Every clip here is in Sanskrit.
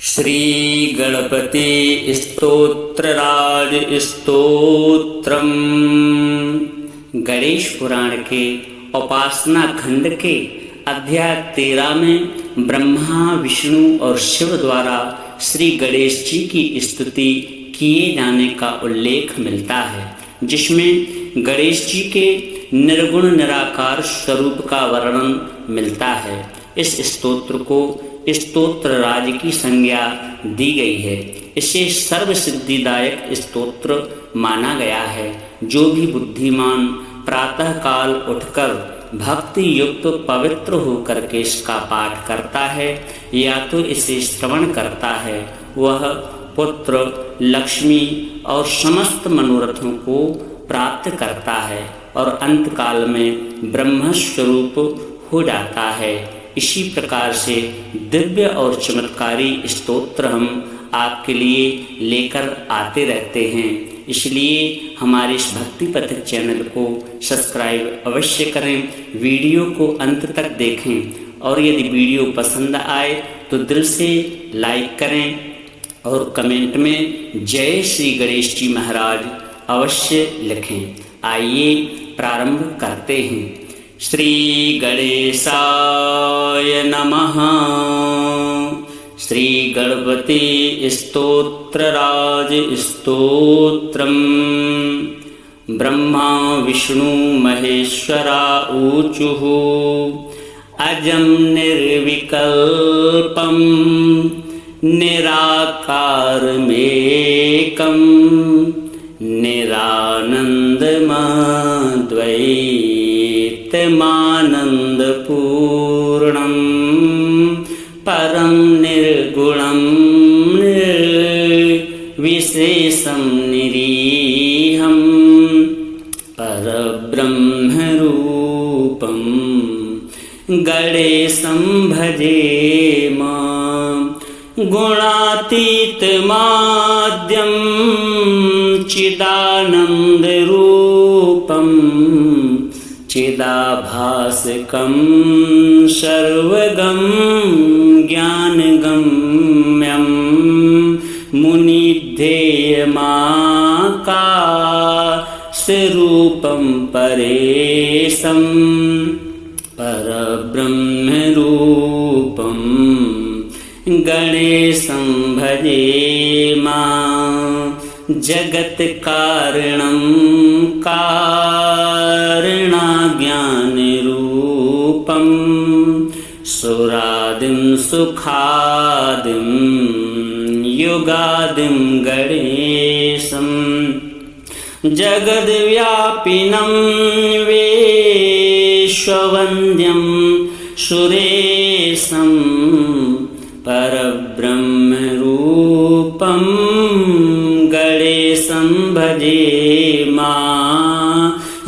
श्री गणपति स्तोत्रराज स्तोत्रम। गणेश पुराण के उपासना खंड के अध्याय 13 में ब्रह्मा, विष्णु और शिव द्वारा श्री गणेश जी की स्तुति किए जाने का उल्लेख मिलता है, जिसमें गणेश जी के निर्गुण निराकार स्वरूप का वर्णन मिलता है। इस स्तोत्र को स्तोत्र राज की संज्ञा दी गई है। इसे सर्व सिद्धिदायक स्तोत्र माना गया है। जो भी बुद्धिमान प्रातः काल उठकर भक्ति युक्त पवित्र होकर के इसका पाठ करता है या तो इसे श्रवण करता है, वह पुत्र, लक्ष्मी और समस्त मनोरथों को प्राप्त करता है और अंत काल में ब्रह्म स्वरूप हो जाता है। इसी प्रकार से दिव्य और चमत्कारी स्तोत्र हम आपके लिए लेकर आते रहते हैं, इसलिए हमारे इस भक्ति पथिक चैनल को सब्सक्राइब अवश्य करें, वीडियो को अंत तक देखें और यदि वीडियो पसंद आए तो दिल से लाइक करें और कमेंट में जय श्री गणेश जी महाराज अवश्य लिखें। आइए प्रारंभ करते हैं। श्री गणेशाय नमः। श्री गणपति स्तोत्रराज स्तोत्रम। ब्रह्मा विष्णु महेश्वरा ऊचुः अजं निर्विकल्पं निराकारमेकं निरानन्दमद्वैतमानन्दपूर्णं परं निर्गुणं निर्विशेषं निरीहं परब्रह्मरूपं गणेशं भजेम। गुणातीतमाद्यं चिदानन्दरूपं चिदाभासकं सर्वगं ज्ञानगम्यं मुनिध्येयमाकाशरूपं परेशं परब्रह्मरूपं गणेशं भजेम। जगत्कारणं कारणज्ञानरूपं सुरादिं सुखादिं युगादिं गणेशं जगद्व्यापिनं विश्ववन्द्यं सुरेशं परब्रह्मरूपं गणेशं भजेम।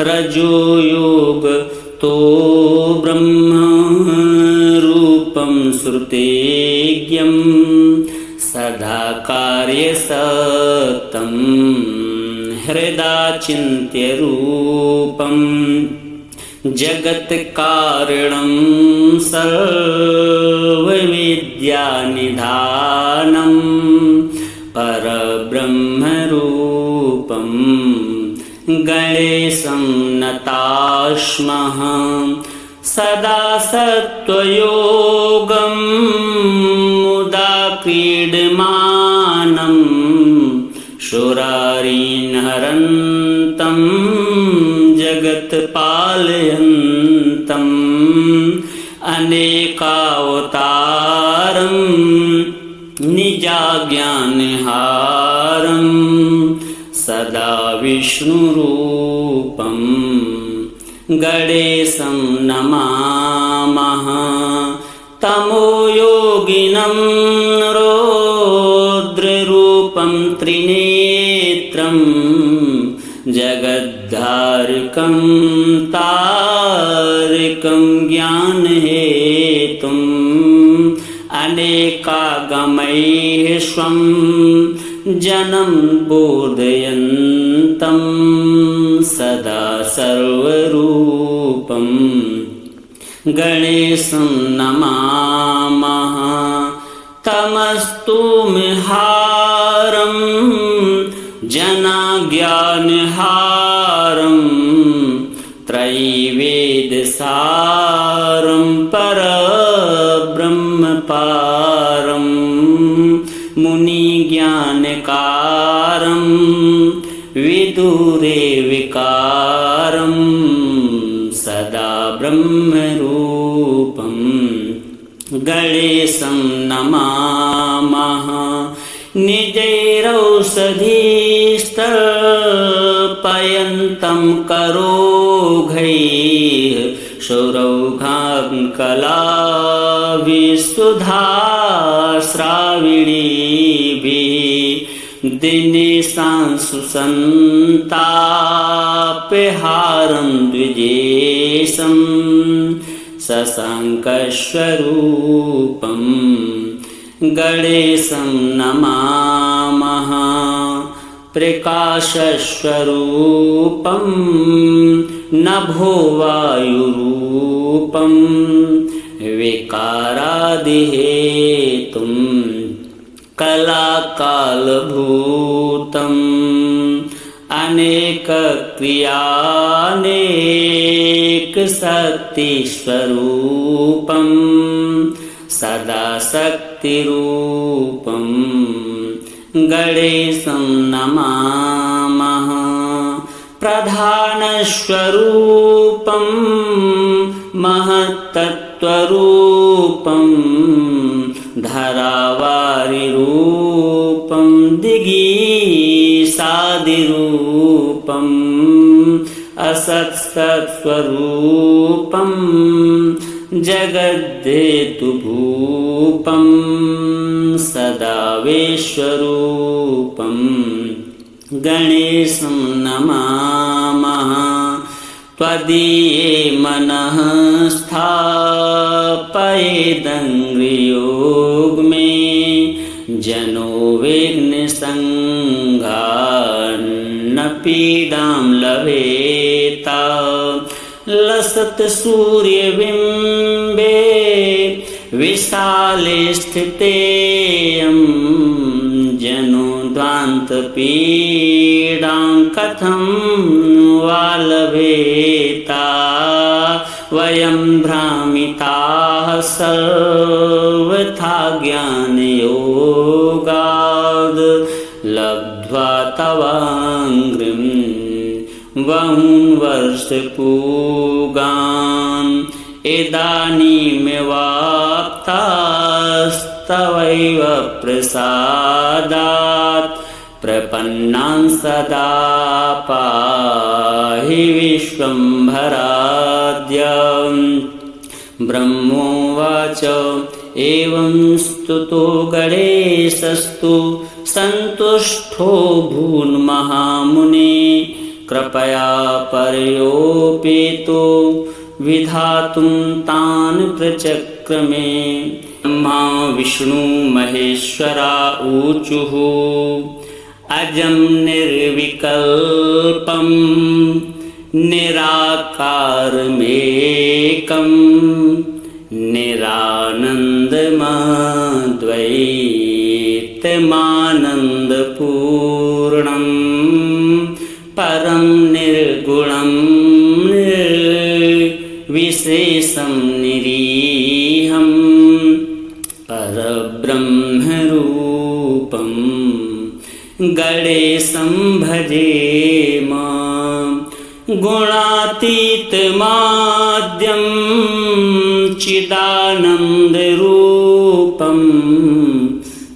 रजोयोग तो ब्रह्मरूपं श्रुतेज्ञं सदा कार्यसत्तं हृदाचिन्त्यरूपं जगत्कारणं सर्वविद्यानिधानं परब्रह्मरूपं गणेशं नतास्मः। सदा सत्त्वयोगं मुदा क्रीडमानं सुरारीन्हरन्तं जगत्पालयन्तम् अनेकावतारं निजाज्ञानहारं सदा विष्णुरूपं गणेशं नमामः। तमोयोगिनं रौद्ररूपं त्रिनेत्रं जगद्धारकं तारकं ज्ञानहेतुं अनेकागमैः स्वं जनं बोधयन्तं सदा सर्वरूपं गणेशं नमामः। तमस्तुमहारं जनाज्ञानहारं त्रैवेदसारं परब्रह्मपारं मुनिज्ञानकारं विदुरेविकारं सदा ब्रह्मरूपं गणेशं नमामः। निजैरौषधीस्तर्पयन्तं करोघैः सौरौघां कलाविशुधाश्राविणीभिः दिनेशांशु सन्तापहारं द्विजेशं शशाङ्कस्वरूपं गणेशं नमामः। प्रकाशस्वरूपं नभोवायुरूपं विकारादिहेतुं कलाकालभूतम् अनेकक्रियानेकशक्तिस्वरूपं सदा शक्तिरूपं गणेशं नमामः। प्रधानस्वरूपं महत्तत्त्वरूपं धरावारिरूपं दिगीसादिरूपं असत्सत्स्वरूपं जगद्धेतुभूपं सदा विश्वरूपं गणेशं नमामः। त्वदीये मनः स्थापयेदङ्घ्रियोगमे जनो विघ्नसङ्घान्न पीडां लभेता। लसत्सूर्यबिम्बे विशाले स्थितेयं जनो ध्वान्तपीडां कथं वा लभेता। वयं भ्रामिताः सर्वथा ज्ञानयोगाद् लब्ध्वा तवाङ्घ्रिं बहून् वर्षपूगान् इदानीमेवाप्तास्तवैव प्रसादात् प्रपन्नान् सदा पाहि विश्वम्भराद्य। ब्रह्मोवाच एवं स्तुतो गणेशस्तु सन्तुष्टो भून्महामुने कृपया पर्योपेतो विधातुं तान् प्रचक्रमे। ब्रह्मा विष्णु महेश्वरा ऊचुः अजं निर्विकल्पं निराकारमेकं निरानन्दमद्वैतमानन्दपूर्णं परं निर्गुणं निर्विशेषं निरीहं परब्रह्मरूपं गणेशं भजेम। गुणातीतमाद्यं चिदानन्दरूपं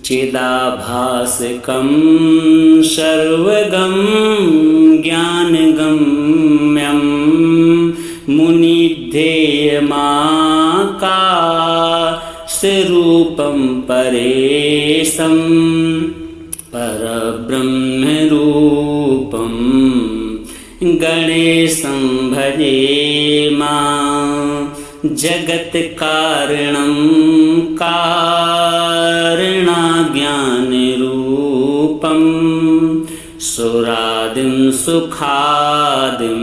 चिदाभासकं सर्वगं ज्ञानगम्यं मुनिध्येयमाकाशरूपं परेशं परब्रह्मरूपं गणेशं भजेम। जगत्कारणं कारणज्ञानरूपं सुरादिं सुखादिं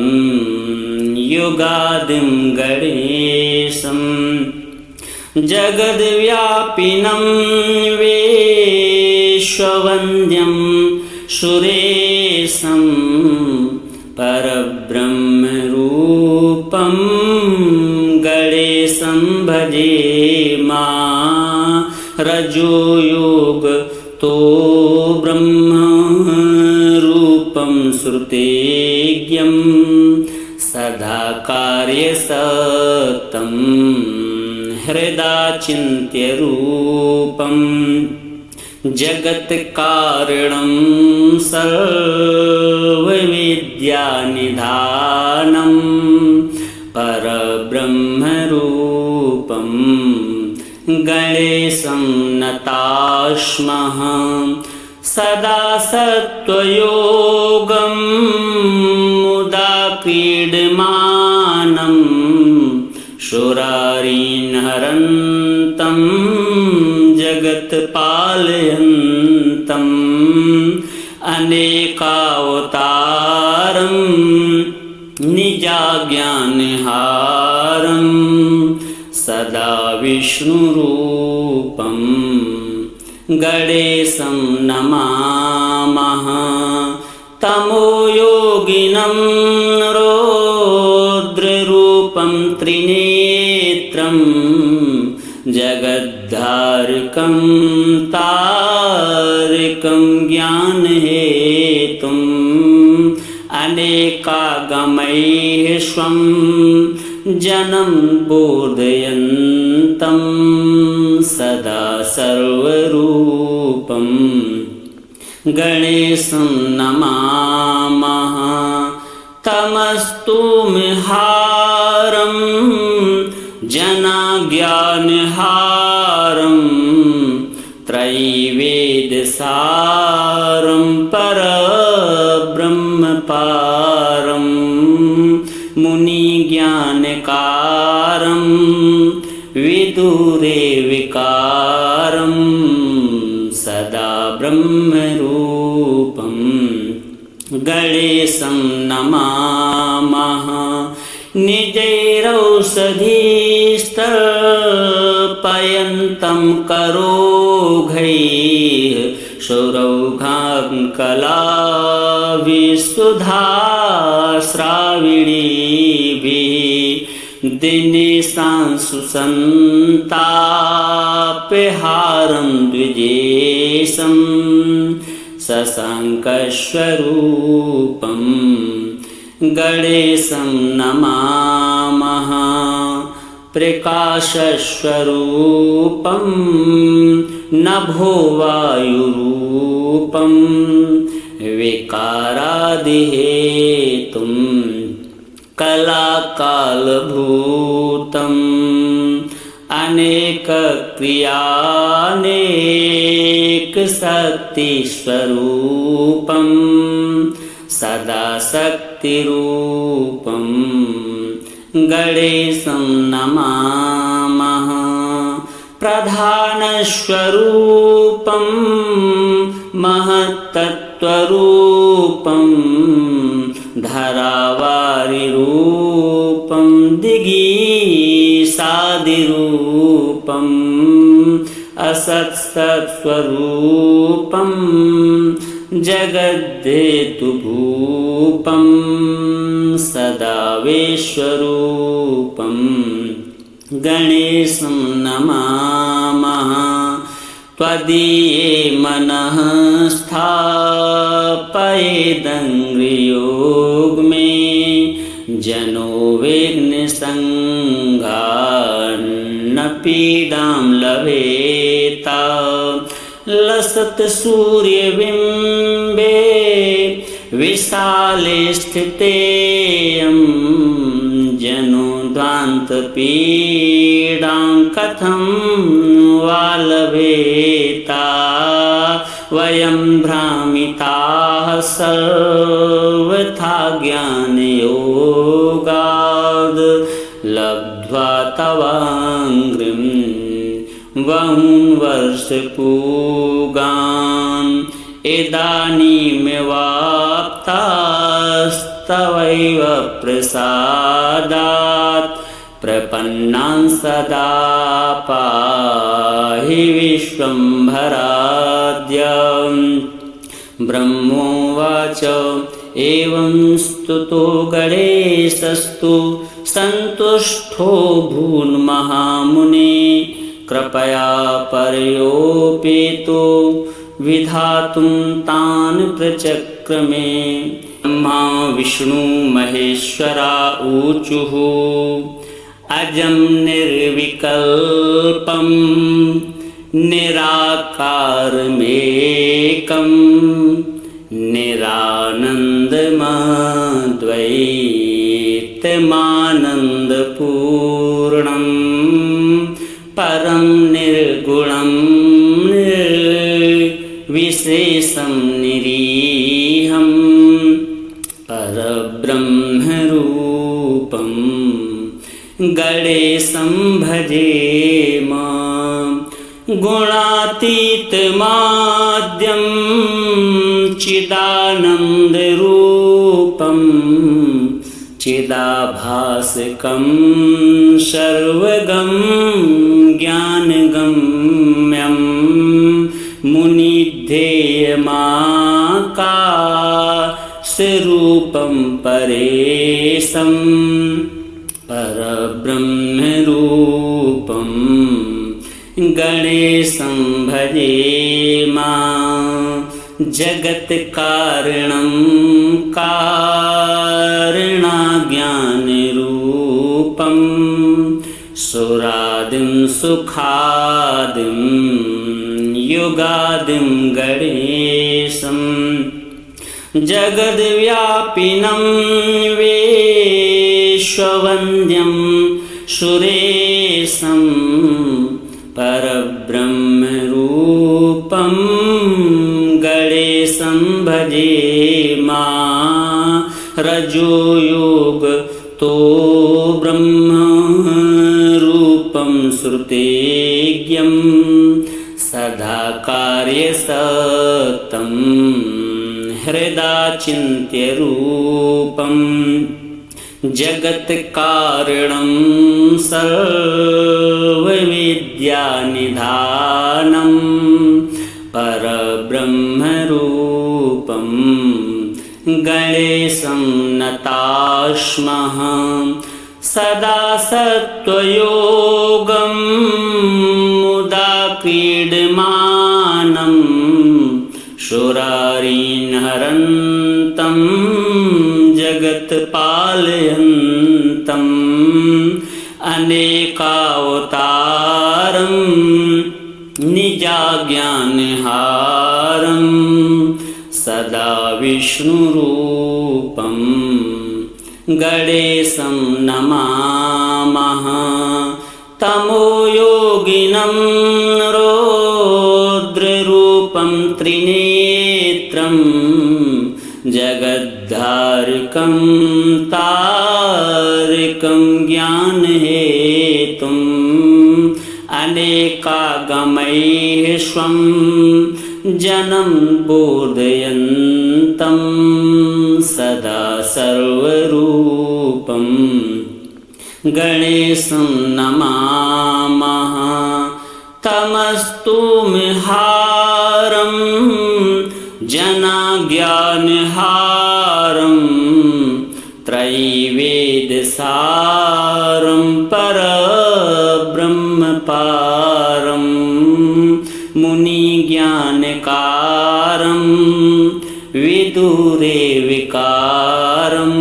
युगादिं गणेशं जगद्व्यापिनं विश्ववन्द्यं सुरेशं परब्रह्मरूपं गणेशं भजेमा रजोयोगतो ब्रह्मरूपं श्रुतेज्ञं सदा कार्यसक्तं हृदाचिन्त्यरूपं जगत्कारणं सर्वविद्यानिधानं परब्रह्मरूपं गणेशं नतास्मः सदा सत्त्वयोगं मुदा क्रीडमानं शूरारिन्हरन्तं जगत्पालयन्तम् अनेकावतारं निजाज्ञानहारं सदा विष्णुरूपं गणेशं नमामः तमोयोगिनं रौद्ररूपं त्रिनेत्रं जगद्धारकं तारकं ज्ञानहेतुम् अनेकागमैः स्वं जनं बोधयन्तं सदा सर्वरूपं गणेशं नमामः तमस्तुमहारं जनाज्ञानहारं त्रैवेदसारं परब्रह्मपारं मुनिज्ञानकारं विदुरेविकारं सदा ब्रह्मरूपं गणेशं नमामः निजैरौषधीस्तर्पयन्तं करोघैः सौरौघां कलाविशुधाश्राविणीभिः दिनेशांशुसन्तापहारं द्विजेशं शशाङ्कस्वरूपं गणेशं नमामः प्रकाशस्वरूपं नभोवायुरूपं विकारादिहेतुं कलाकालभूतम् अनेकक्रियानेकशक्तिस्वरूपं सदा शक्तिरूपं गणेशं नमामः प्रधानस्वरूपं महत्तत्त्वरूपं धरावारिरूपं दिगीसादिरूपं असत्सत्स्वरूपं जगद्धेतुभूपं सदा विश्वरूपं गणेशं नमामः त्वदीये मनः स्थापयेदङ्घ्रियोगमे जनो विघ्नसङ्घान्न पीडां लभेता लसत् सूर्यबिम्बे विशाले स्थितेयं जनो ध्वान्तपीडां कथं वा लभेता वयं भ्रामिताः सर्वथा ज्ञानयोगाद् लब्ध्वा तवाङ्घ्रिं बहून् वर्षपूगान् इदानीमेवाप्तास्तवैव प्रसादात् प्रपन्नान् सदा पाहि विश्वम्भराद्यम्। ब्रह्मोवाच एवं स्तुतो गणेशस्तु सन्तुष्टो भून्महामुने कृपया पर्योपेतो विधातुं तान् प्रचक्रमे। ब्रह्मा विष्णु महेश्वरा ऊचुः अजं निर्विकल्पं निराकारमेकं निरानन्दमद्वैतमानन्दपूर्णं परं निर्गुणं निर्विशेषं निरीहं परब्रह्मरूपं गणेशं भजेम। गुणातीतमाद्यं चिदानन्दरूपं चिदाभासकं सर्वगं ज्ञानगम्यं मुनिध्येयमाकाशरूपं परेशं परब्रह्मरूपं गणेशं भजेम। जगत्कारणं कारणज्ञानरूपं सुरादिं सुखादिं युगादिं गणेशं जगद्व्यापिनं विश्ववन्द्यं सुरेशं परब्रह्मरूपं गणेशं भजेम। रजोयोगतो ब्रह्मरूपं श्रुतेज्ञं सदा कार्यसक्तं हृदाचिन्त्यरूपं जगत्कारणं सर्वविद्यानिधानं परब्रह्मरूपं गणेशं नतास्मः। सदा सत्त्वयोगं मुदा क्रीडमानं सुरारीन्हरन्तं जगत्पालयन्तम् अनेकावतारं निजाज्ञानहारं सदा विष्णुरूपं गणेशं नमामः। तमोयोगिनं रौद्ररूपं त्रिनेत्रं जगद्धारकं तारकं ज्ञानहेतुम् अनेकागमैः स्वं जनं बोधयन्तं सदा सर्वरूपं गणेशं नमामः। तमस्तुमिहारं जनाज्ञानहारं त्रैवेदसारं परब्रह्मपारं मुनिज्ञानकारं विदुरे विकारं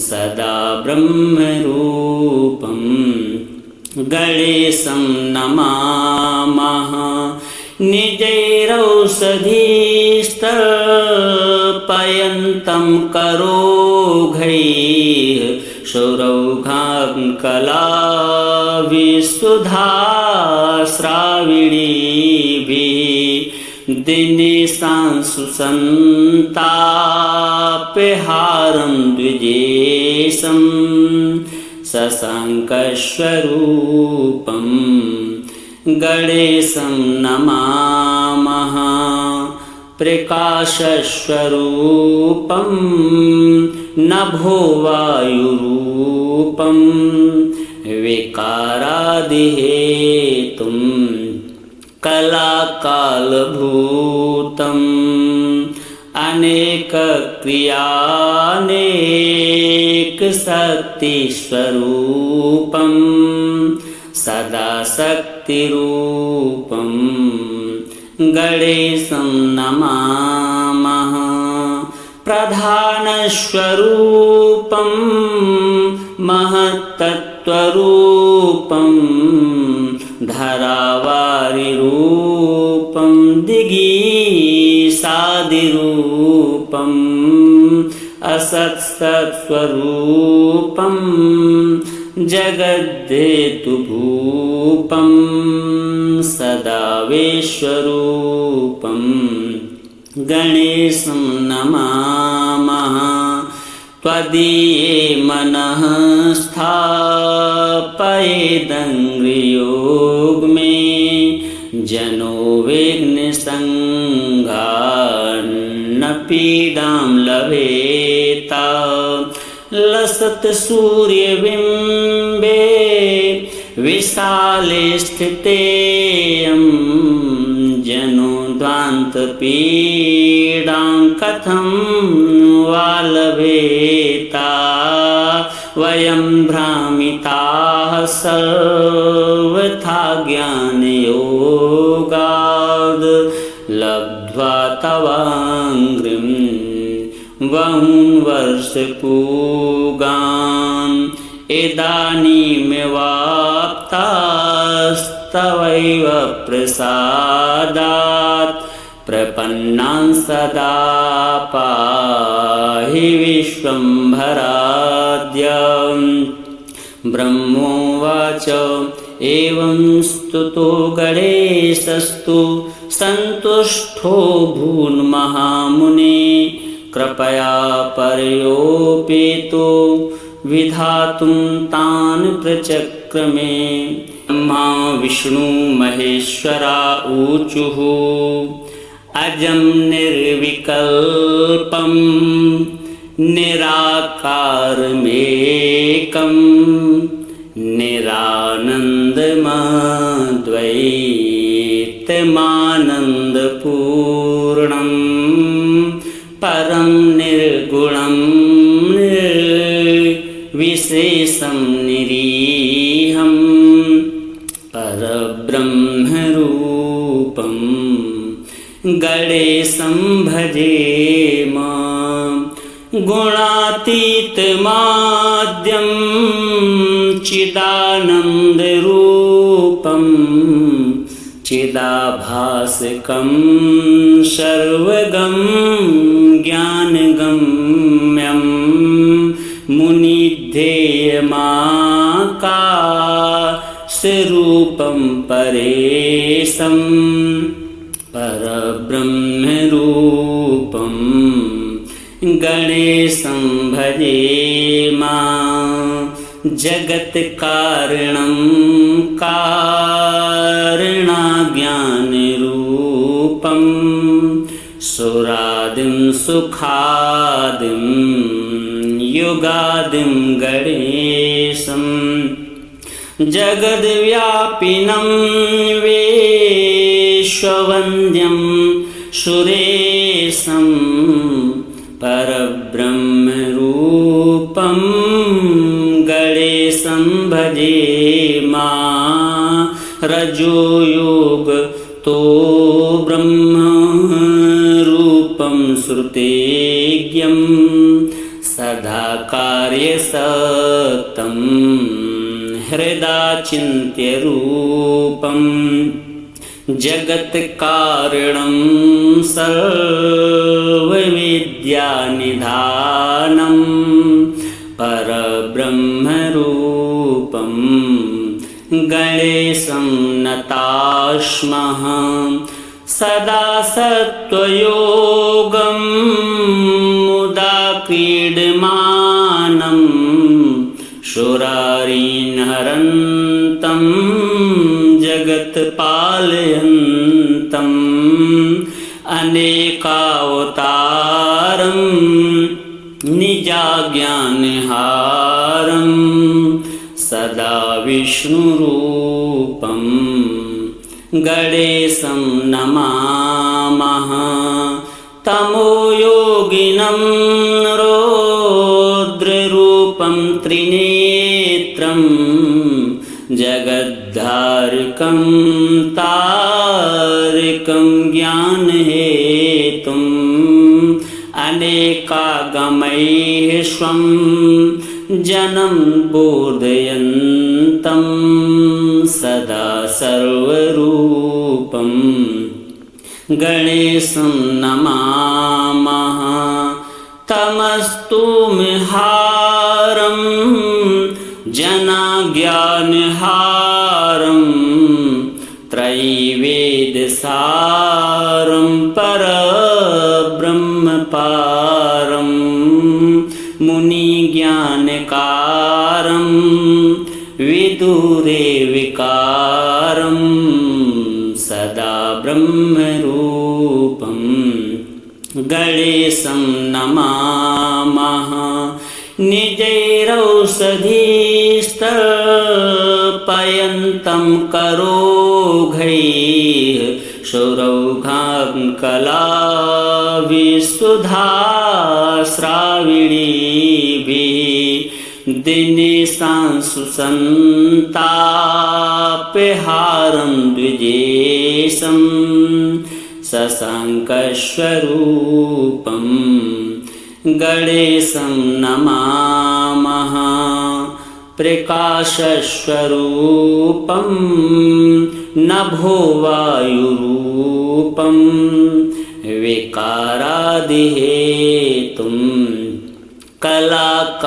सदा ब्रह्मरूपं गणेशं नमामः। निजैरौषधीस्तर्पयन्तं करोघैः सौरौघां कलाविशुधास्राविणीभिः दिनेशांशुसन्तापहारं द्विजेशं शशाङ्कस्वरूपं गणेशं नमामः। प्रकाशस्वरूपं नभोवायुरूपं विकारादिहेतुं कलाकालभूतम् अनेकक्रियानेकशक्तिस्वरूपं सदा शक्तिरूपं गणेशं नमामः। प्रधानस्वरूपं महत्तत्त्वरूपं धरावारिरूपं दिगीसादिरूपं असत्सत्स्वरूपं जगद्धेतुभूपं सदा विश्वरूपं गणेशं नमामः। त्वदीये मनः स्थापयेदङ्घ्रियोग में जनो विघ्नसङ्घान्न पीडां लभेता। लसत् सूर्यबिम्बे विशाले स्थितेयं जनो ध्वान्तपीडां कथं वा लभेता। वयं भ्रामिताः सर्वथा ज्ञानयोगाद् लब्ध्वा तवाङ्घ्रिं बहून् वर्षपूगान् इदानीमेवाप्तास्तवैव प्रसादात् प्रपन्नान् सदा पाहि विश्वम्भराद्य। ब्रह्मोवाच एवं स्तुतो गणेशस्तु सन्तुष्टो भून्महामुने कृपया पर्योपेतो विधातुं तान् प्रचक्रमे। ब्रह्मा विष्णु महेश्वरा ऊचुः अजं निर्विकल्पं निराकारमेकं निरानन्दमद्वैतमानन्दपूर्णं परं निर्गुणं निर्विशेषं निरीहं परब्रह्मरूपं गणेशं भजेम। गुणातीतमाद्यं चिदानन्दरूपं चिदाभासकं सर्वगं ज्ञानगम्यं मुनिध्येयमाकाशरूपं परेशं परब्रह्मरूपं गणेशं भजेम। जगत्कारणं कारणज्ञानरूपं सुरादिं सुखादिं युगादिं गणेशं जगद्व्यापिनं विश्ववन्द्यं सुरेशं परब्रह्मरूपं गणेशं भजेम। रजोयोगतो ब्रह्मरूपं श्रुतेज्ञं सदा कार्यसक्तं हृदाचिन्त्यरूपं जगत्कारणं सर्वविद्यानिधानं परब्रह्मरूपं गणेशं नतास्मः। सदा सत्त्वयोगं मुदा क्रीडमानं सुरारीन्हरन्तं जगत्पालयन्तम् अनेकावतारं निजाज्ञानहारं सदा विष्णुरूपं गणेशं नमामः। तमोयोगिनं रौद्ररूपं त्रिनेत्रं जगद्धारकं तारकं ज्ञानहेतुम् अनेकागमैः स्वं जनं बोधयन्तं सदा सर्वरूपं गणेशं नमामः। तमस्तुमहारं जनाज्ञानहारं त्रैवेदसारं परब्रह्मपारं मुनिज्ञानकारं विदुरेविकारं सदा ब्रह्मरूपं गणेशं नमामः। निजैरौषधीस्तर्पयन्तं करोघैः सौरौघां कलाविसुधास्राविणीभिः दिनेशांशु सन्तापहारं द्विजेशं शशाङ्कस्वरूपं गणेशं नमामः। प्रकाशस्वरूपं नभोवायुरूपं विकारादिहेतुं कलाकालभूतम्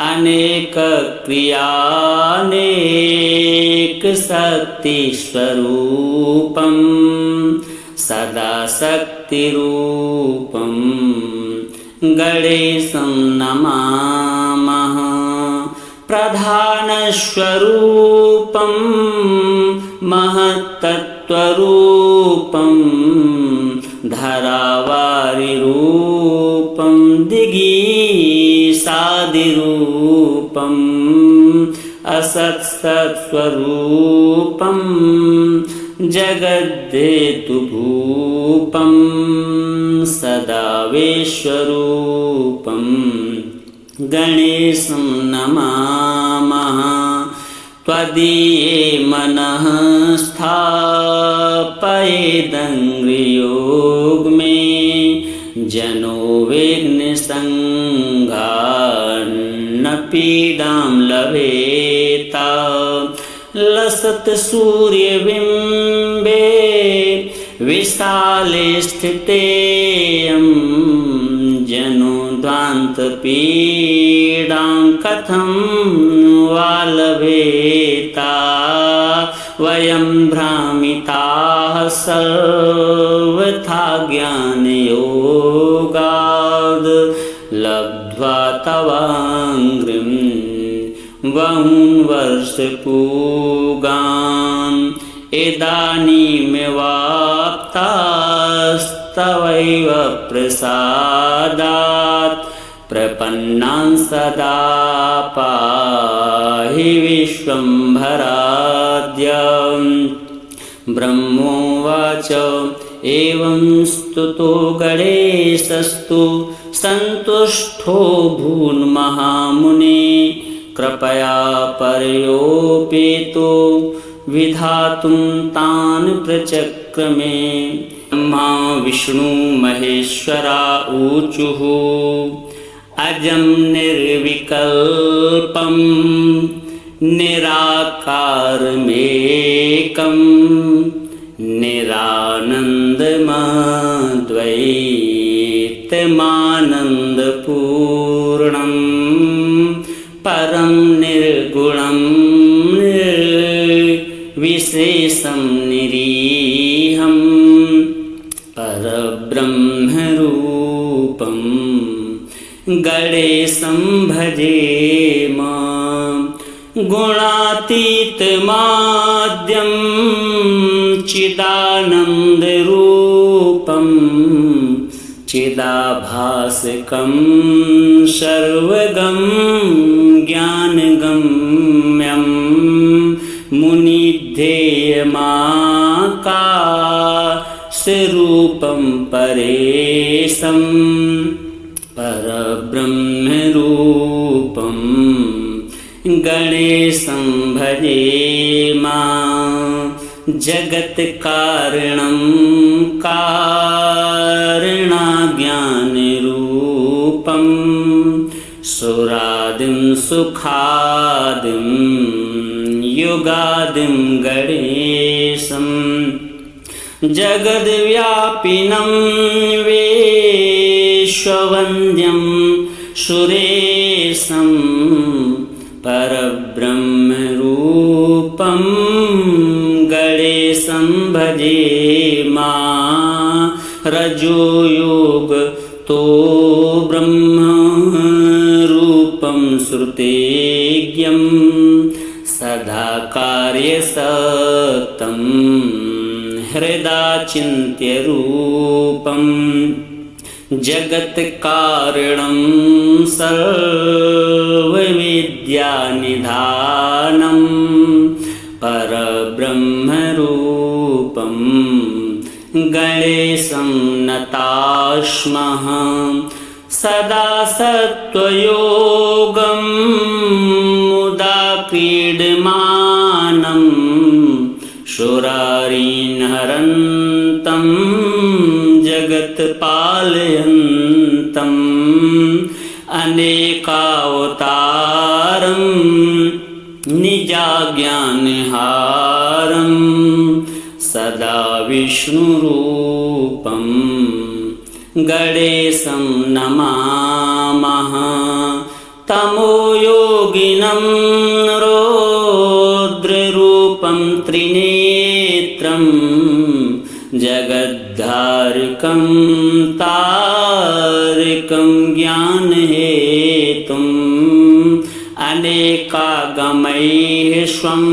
अनेकक्रियानेकशक्तिस्वरूपं सदा शक्तिरूपं गणेशं नमामः। प्रधानस्वरूपं महत्तत्त्वरूपं धरावारिरूपं दिगीसादिरूपं असत्सत्स्वरूपं जगद्धेतुभूपं सदा विश्वरूपं गणेशं नमामः। त्वदीये मनः स्थापयेदङ्घ्रियोग में जनो विघ्नसङ्घान्न पीडां लभेता। लसत् सूर्यबिम्बे विशाले स्थितेयं जनो ध्वान्तपीडां कथं वा लभेता। वयं भ्रामिताः सर्वथा ज्ञानयोगाद् लब्ध्वा तवाङ्घ्रिं बहून् वर्षपूगान् इदानीमेवाप्तास्तवैव प्रसादात् प्रपन्नान् सदा पाहि विश्वम्भराद्य। ब्रह्मोवाच एवं स्तुतो गणेशस्तु सन्तुष्टो भून्महामुने कृपया पर्योपेतो विधातुं तान् प्रचक्रमे। ब्रह्मा विष्णु महेश्वरा ऊचुः अजं निर्विकल्पं निराकारमेकं निरानन्दमद्वैतमानन्दपूर्णं परं निर्गुणं निर्विशेषं निरीहं परब्रह्मरूपं गणेशं भजेम। गुणातीतमाद्यं चिदानन्दरूपं चिदाभासकं सर्वगं ज्ञानगम्यं मुनिध्येयमाकाशरूपं परेशं परब्रह्मरूपं गणेशं भजेमा जगत्कारणं कारणज्ञानरूपं सुरादिं सुखादिं युगादिं गणेशं जगद्व्यापिनं विश्ववन्द्यं सुरेशं परब्रह्मरूपं गणेशं भजेमा रजोयोग तो ब्रह्मरूपं श्रुतेज्ञं सदा कार्यसक्तं हृदाचिन्त्यरूपं जगत्कारणं सर्वविद्यानिधानं परब्रह्मरूपं गणेशं नतास्मः सदा सत्त्वयोगं मुदा क्रीडमानं सुरारीन्हरन्तं जगत्पालयन्तम् अनेकावतारं निजाज्ञानहारं सदा विष्णुरूपं गणेशं नमामः तमोयोगिनं रौद्ररूपं त्रिनेत्रं जगद्धारकं तारकं ज्ञानहेतुम् अनेकागमैः स्वं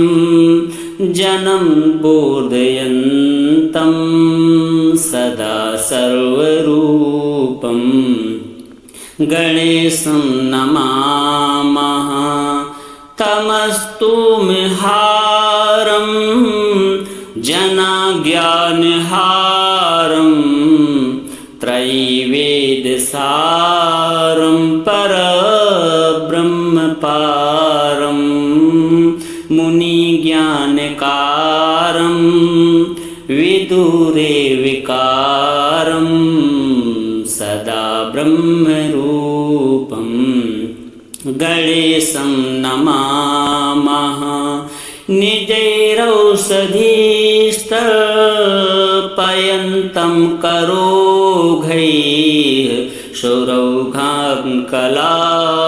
जनं बोधयन्तं सदा सर्वरूपं गणेशं नमामः तमस्तुमहारं जनाज्ञानहारं त्रैवेदसारं परब्रह्मपारं मुनिज्ञानकारं विदुरे विकारं सदा ब्रह्मरूपं गणेशं नमामः निजैरौषधीस्तर्पयन्तं करोघैः सुरौघां कलाविसुधास्राविणीभिः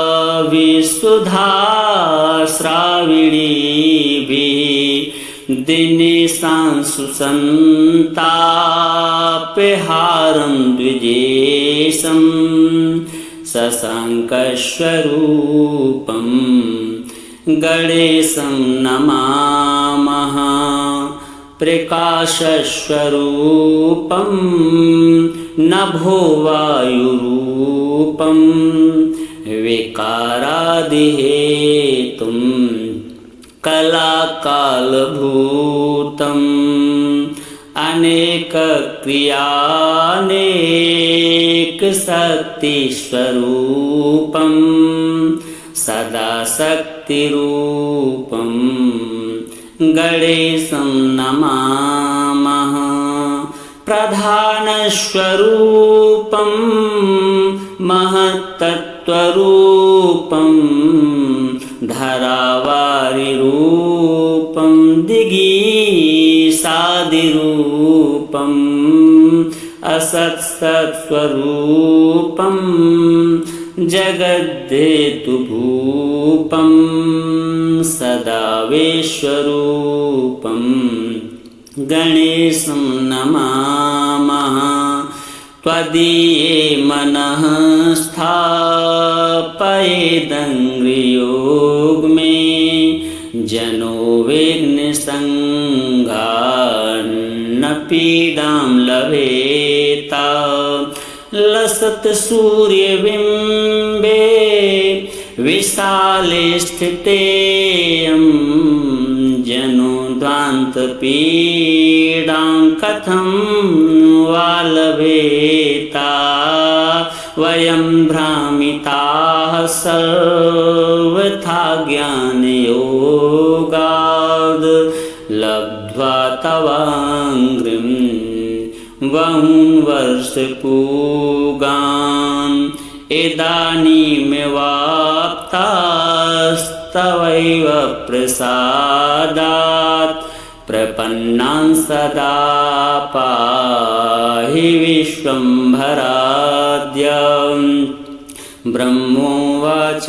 दिनेशांशुसन्तापहारं द्विजेशं शशाङ्कस्वरूपं गणेशं नमामः प्रकाशस्वरूपं नभोवायुरूपं विकारादिहेतुं कलाकालभूतम् अनेकक्रियानेकशक्तिस्वरूपं सदा शक्तिरूपं गणेशं नमामः प्रधानस्वरूपं महत्तत्त्वरूपं धरावारिरूपं दिगीसादिरूपम् असत्सत्स्वरूपं जगद्धेतुभूपं सदा विश्वरूपं गणेशं नमामः त्वदीये मनः स्थापयेदङ्घ्रियोग में जनो विघ्नसङ्घान् न पीडां लभेत लसत सूर्यबिम्बे विशाले स्थितेऽयं जनोद्वान्तपीडां कथं वा लभेता वयं भ्रामिताः सर्वथा ज्ञानयोगाद् लब्ध्वा तवाङ्घ्रिं बहून् वर्षपूगान् इदानीमेवाप्तास्तवैव प्रसादात् प्रपन्नान् सदा पाहि विश्वम्भराद्य। ब्रह्मोवाच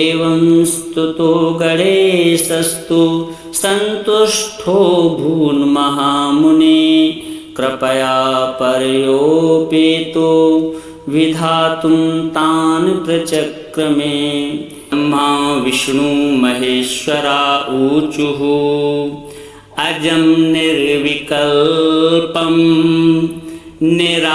एवं स्तुतो गणेशस्तु सन्तुष्टो भून्महामुने कृपया पर्योपेतो विधातुं तान् प्रचक्रमे। ब्रह्मा विष्णु महेश्वरा ऊचुः अजं निर्विकल्पं निराकारमेकं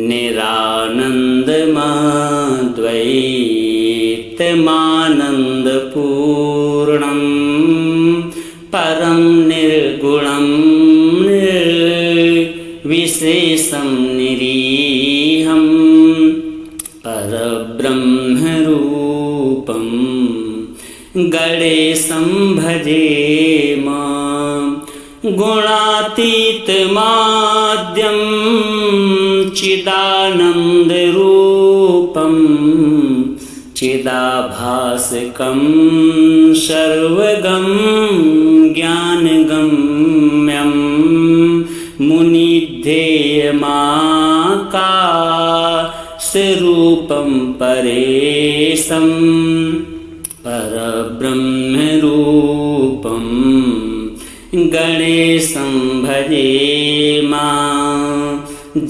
निरानन्दमद्वैतमानन्दपूर्णं परं निर्गुणं निर्विशेषं निरीहं परब्रह्मरूपं गणेशं भजेम। गुणातीतमाद्यं चिदानन्दरूपं चिदाभासकं सर्वगं ज्ञानगम्यं मुनिध्येयमाकाशरूपं परेशं परब्रह्मरूपं गणेशं भजेम।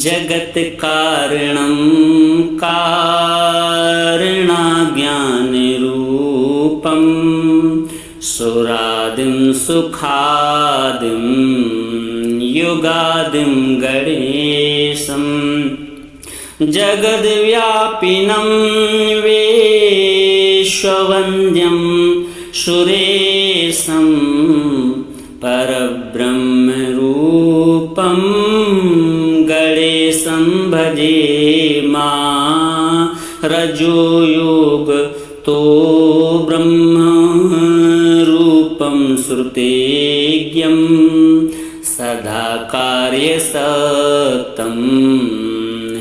जगत्कारणं कारणज्ञानरूपं सुरादिं सुखादिं युगादिं गणेशं जगद्व्यापिनं विश्ववन्द्यं सुरेशं परब्रह्मरूपं गणेशं भजेम। रजोयोगतो ब्रह्मरूपं श्रुतेज्ञं सदा कार्यसक्तं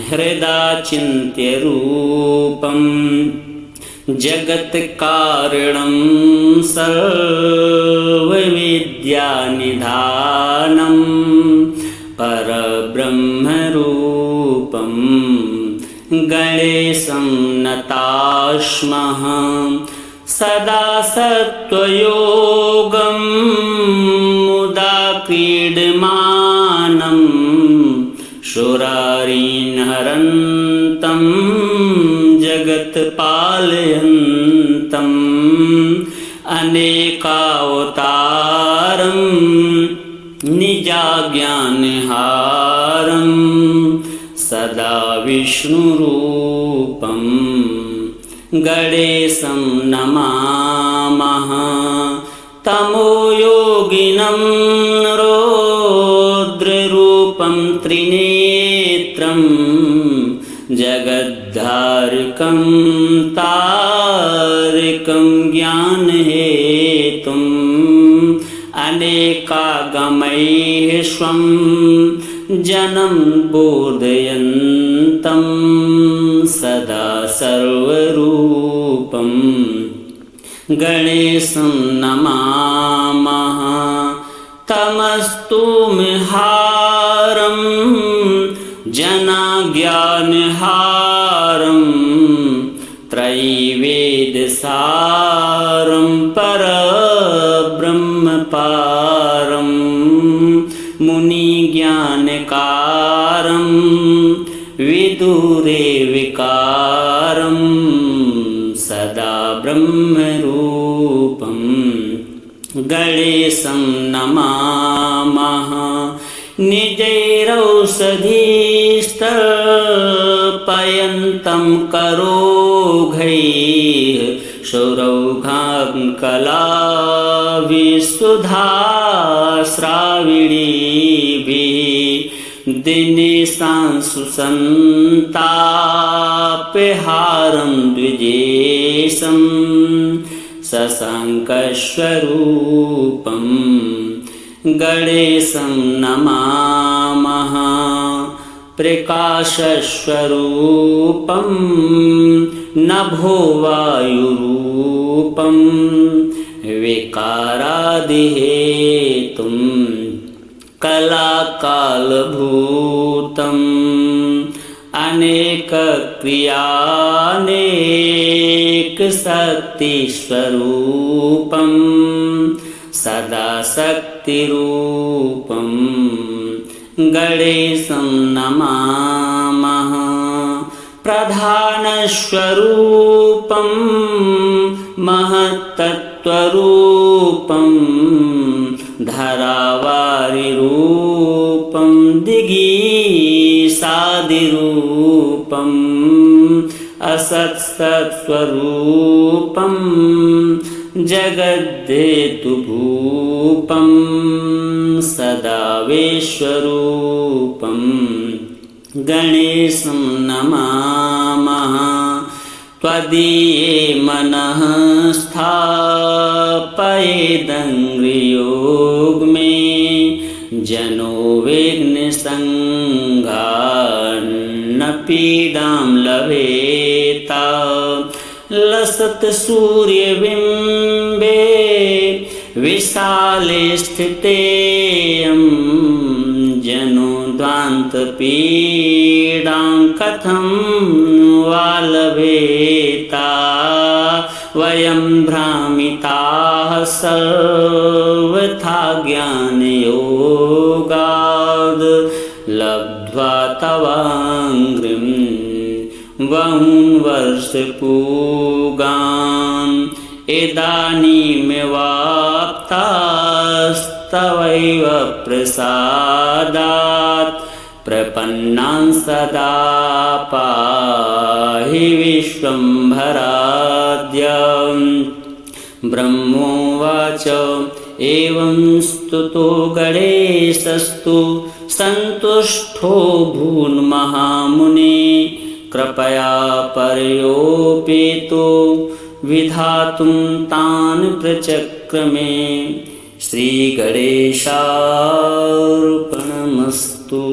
हृदा चिन्त्यरूपं जगत्कारणं सर्वविद्यानिधानं परब्रह्मरूपं गणेशं नतास्मः। सदा सत्त्वयोगं मुदा क्रीडमानं सुरारीन्हरन्तं जगत्पालयन्तम् अनेकावतारं निजाज्ञानहारं सदा विष्णुरूपं गणेशं नमामः। तमोयोगिनं रौद्ररूपं त्रिनेत्रं जगद्धारकं तारकं ज्ञानहेतुम् अनेकागमैः स्वं जनं बोधयन्तं सदा सर्वरूपं गणेशं नमामः। तमस्तुमहारं जनाज्ञानहारं त्रैवेदसारं परब्रह्मपारं मुनिज्ञानकारं विदुरेविकारं सदा ब्रह्मरूपं गणेशं नमामः। निजैरौषधीस्तर्पयन्तं करोघैः सौरौघां कलाविसुधास्राविणीभिः दिनेशांशु सन्तापहारं द्विजेशं शशाङ्कस्वरूपं गणेशं नमामः। प्रकाशस्वरूपं नभोवायुरूपं विकारादिहेतुं कलाकालभूतम् अनेकक्रियानेकशक्तिस्वरूपं सदा शक्तिरूपं गणेशं नमामः। प्रधानस्वरूपं महत्तत्त्वरूपं धरावारिरूपं दिगीसादिरूपम् असत्सत्स्वरूपं जगद्धेतुभूपं सदा विश्वरूपं गणेशं नमामः। त्वदीये मनः स्थापयेदङ्घ्रियोगमे जनो विघ्नसङ्घान्न पीडां लभेता। लसत्सूर्यबिम्बे विशाले स्थितेयं जनो ध्वान्तपीडां कथं वा लभेता। वयं भ्रामिताः सर्वथा ज्ञानयोगाद् लब्ध्वा तवाङ्घ्रिं बहून् वर्षपूगान् इदानीमेवाप्तास्तवैव प्रसादात् प्रपन्नान् सदा पाहि विश्वम्भराद्यं। ब्रह्मोवाच एवं स्तुतो गणेशस्तु सन्तुष्टो भून्महामुने कृपया पर्योपेतो विधातुं तान् प्रचक्रमे। श्रीगणेशार्पणमस्तु।